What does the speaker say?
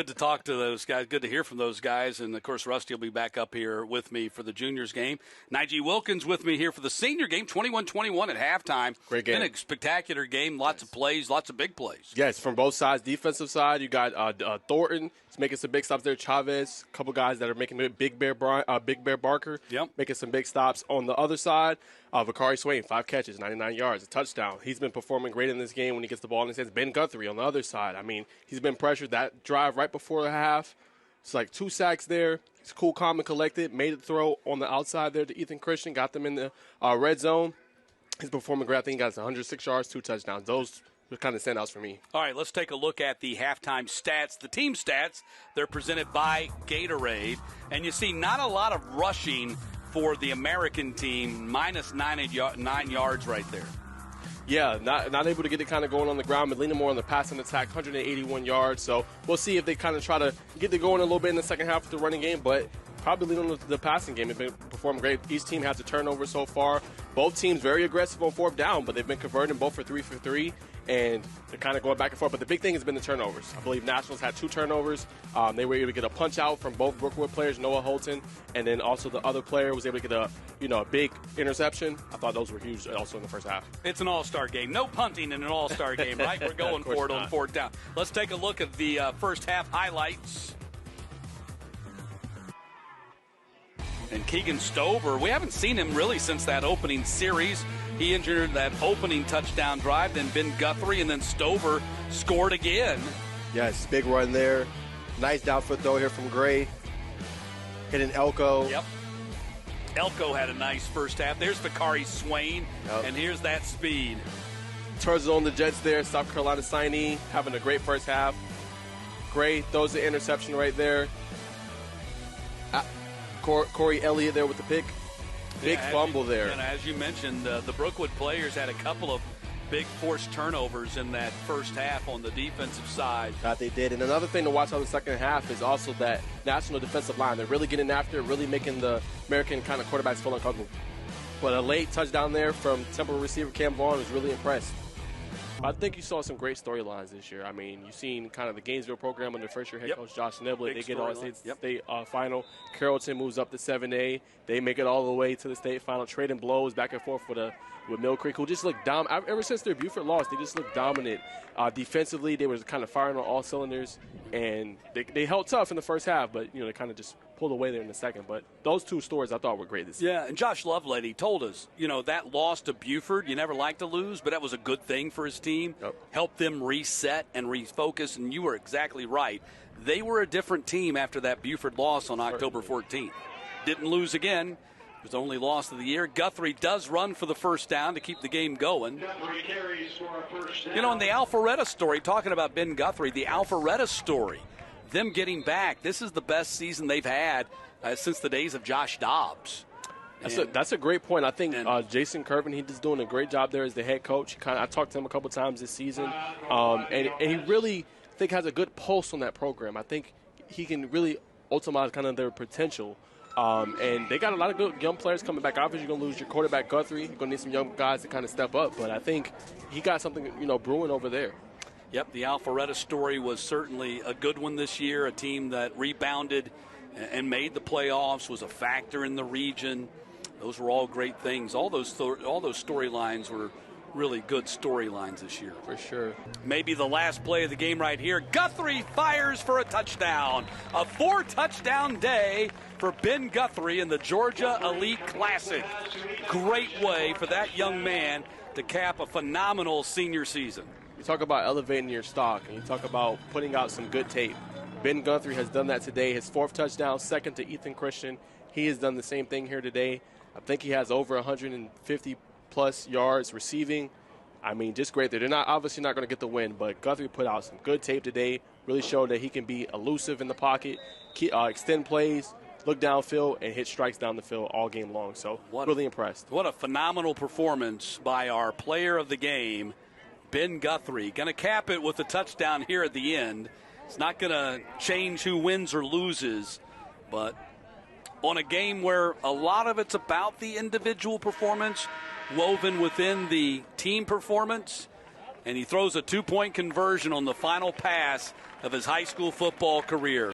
Good to talk to those guys. Good to hear from those guys. And, of course, Rusty will be back up here with me for the juniors game. Nige Wilkins with me here for the senior game, 21-21 at halftime. Great game. Been a spectacular game. Lots of plays, lots of big plays. Yes, from both sides. Defensive side, you got Thornton. He's making some big stops there. Chavez, a couple guys that are making it. Big Bear Barker making some big stops. On the other side, Vicari Swain, 5 catches, 99 yards, a touchdown. He's been performing great in this game when he gets the ball in his hands. Ben Guthrie on the other side. I mean, he's been pressured. That drive right before the half, it's like 2 sacks there. He's cool, calm, and collected. Made the throw on the outside there to Ethan Christian. Got them in the red zone. He's performing great. I think he got 106 yards, 2 touchdowns. Those are kind of standouts for me. All right, let's take a look at the halftime stats. The team stats, they're presented by Gatorade. And you see not a lot of rushing for the American team, minus 9 yards right there. Yeah, not able to get it kind of going on the ground, but leaning more on the passing attack, 181 yards. So we'll see if they kind of try to get it going a little bit in the second half of the running game, but probably leaning on the passing game. They've been performing great. Each team has a turnover so far. Both teams very aggressive on 4th down, but they've been converting both for 3 for 3, and they're kind of going back and forth. But the big thing has been the turnovers. I believe Nationals had 2 turnovers. They were able to get a punch out from both Brookwood players, Noah Holton, and then also the other player was able to get a big interception. I thought those were huge also in the first half. It's an all-star game. No punting in an all-star game, right? We're going for it on 4th down. Let's take a look at the first half highlights. And Keegan Stover, we haven't seen him really since that opening series. He injured that opening touchdown drive, then Ben Guthrie, and then Stover scored again. Yes, big run there. Nice downfoot throw here from Gray. Hitting Elko. Yep. Elko had a nice first half. There's Vicari Swain, and here's that speed. Turns on the Jets there. South Carolina signee having a great first half. Gray throws the interception right there. Corey Elliott there with the pick. Big fumble there. And as you mentioned, the Brookwood players had a couple of big forced turnovers in that first half on the defensive side. That they did. And another thing to watch on the second half is also that national defensive line. They're really getting after it, really making the American kind of quarterbacks feel uncomfortable. But a late touchdown there from Temple receiver Cam Vaughn was really impressed. I think you saw some great storylines this year. I mean, you've seen kind of the Gainesville program under first-year head coach Josh Niblett. They get all the state final. Carrollton moves up to 7A. They make it all the way to the state final. Trading blows back and forth with Mill Creek, who just looked dominant. Ever since their Buford loss, they just looked dominant. Defensively, they were kind of firing on all cylinders, and they held tough in the first half, but they kind of just pulled away there in the second. But those 2 stories I thought were great this year. Yeah, and Josh Lovelady told us, that loss to Buford, you never like to lose, but that was a good thing for his team. Yep. Helped them reset and refocus, and you were exactly right. They were a different team after that Buford loss on October 14th. Didn't lose again. It was the only loss of the year. Guthrie does run for the first down to keep the game going. In the Alpharetta story, talking about Ben Guthrie, the Alpharetta story, them getting back, this is the best season they've had since the days of Josh Dobbs. That's a great point. I think Jason Curvin, he's just doing a great job there as the head coach. I talked to him a couple times this season, and he really, I think, has a good pulse on that program. I think he can really ultimate kind of their potential. And they got a lot of good young players coming back. Obviously, you're going to lose your quarterback, Guthrie. You're going to need some young guys to kind of step up. But I think he got something, brewing over there. Yep, the Alpharetta story was certainly a good one this year. A team that rebounded and made the playoffs, was a factor in the region. Those were all great things. All those storylines were really good storylines this year. For sure. Maybe the last play of the game right here. Guthrie fires for a touchdown. A 4-touchdown day for Ben Guthrie in the Georgia Elite Classic. Great way for that young man to cap a phenomenal senior season. You talk about elevating your stock, and you talk about putting out some good tape. Ben Guthrie has done that today. His 4th touchdown, second to Ethan Christian. He has done the same thing here today. I think he has over 150-plus yards receiving. I mean, just great there. They're obviously not going to get the win, but Guthrie put out some good tape today, really showed that he can be elusive in the pocket, extend plays, look downfield, and hit strikes down the field all game long. So really impressed. What a phenomenal performance by our player of the game, Ben Guthrie. Going to cap it with a touchdown here at the end. It's not going to change who wins or loses, but on a game where a lot of it's about the individual performance woven within the team performance, and he throws a 2-point conversion on the final pass of his high school football career.